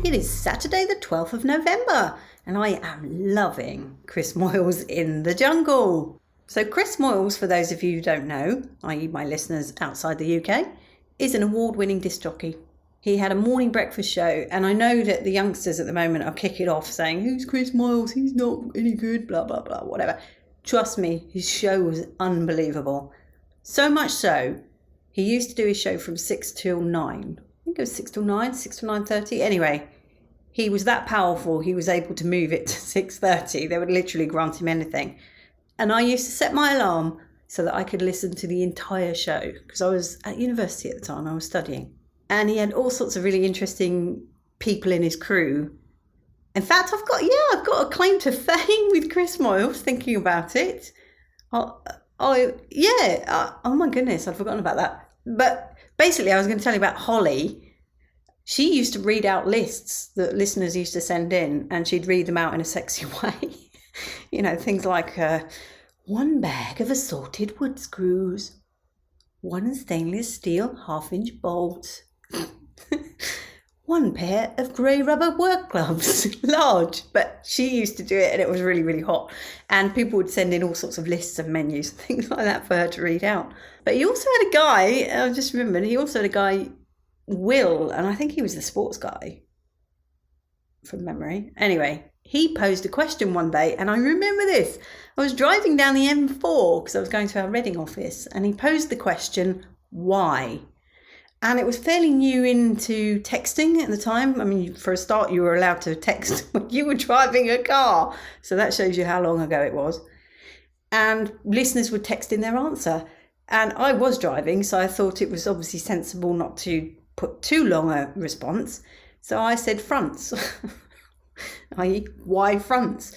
It is Saturday the 12th of November and I am loving Chris Moyles in the jungle. So Chris Moyles, for those of you who don't know, i.e. my listeners outside the UK, is an award-winning disc jockey. He had a morning breakfast show, and I know that the youngsters at the moment are kicking off saying, who's Chris Moyles? He's not any good, blah, blah, blah, whatever. Trust me, his show was unbelievable. So much so, he used to do his show from 6 till 9. I think it was 6 till 9, 6 till 9:30. Anyway, he was that powerful, he was able to move it to 6:30. They would literally grant him anything. And I used to set my alarm so that I could listen to the entire show, because I was at university at the time, I was studying. And he had all sorts of really interesting people in his crew. In fact, I've got a claim to fame with Chris Moyles, thinking about it. Oh my goodness, I'd forgotten about that. But basically, I was going to tell you about Holly. She used to read out lists that listeners used to send in, and she'd read them out in a sexy way. You know, things like 1 bag of assorted wood screws, 1 stainless steel 1/2-inch bolt, 1 pair of grey rubber work gloves, large. But she used to do it and it was really, really hot. And people would send in all sorts of lists of menus, things like that for her to read out. But he also had a guy, I just remembered, he also had a guy, Will, and I think he was the sports guy from memory. Anyway, he posed a question one day, and I remember this. I was driving down the M4 because I was going to our Reading office, and he posed the question, why? And it was fairly new into texting at the time. I mean, for a start, you were allowed to text when you were driving a car. So that shows you how long ago it was. And listeners would text in their answer. And I was driving, so I thought it was obviously sensible not to put too long a response. So I said fronts, i.e. why fronts?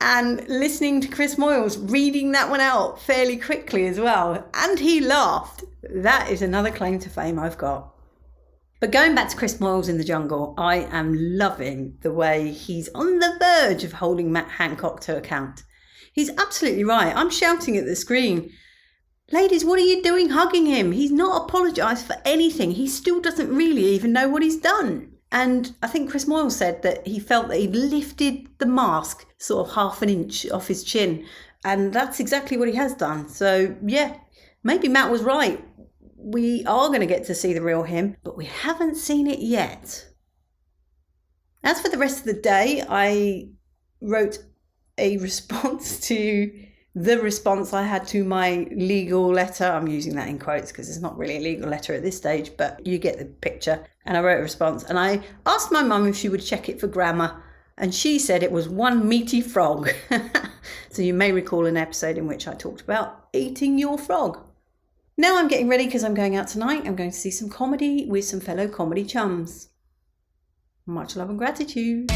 And listening to Chris Moyles reading that one out fairly quickly as well. And he laughed. That is another claim to fame I've got. But going back to Chris Moyles in the jungle, I am loving the way he's on the verge of holding Matt Hancock to account. He's absolutely right. I'm shouting at the screen, ladies, what are you doing hugging him? He's not apologised for anything. He still doesn't really even know what he's done. And I think Chris Moyles said that he felt that he'd lifted the mask sort of 1/2 inch off his chin. And that's exactly what he has done. So, yeah, maybe Matt was right. We are going to get to see the real him, but we haven't seen it yet. As for the rest of the day, I wrote a response to the response I had to my legal letter. I'm using that in quotes because it's not really a legal letter at this stage, but you get the picture. And I wrote a response and I asked my mum if she would check it for grammar, and she said it was 1 meaty frog. So you may recall an episode in which I talked about eating your frog. Now I'm getting ready because I'm going out tonight. I'm going to see some comedy with some fellow comedy chums. Much love and gratitude.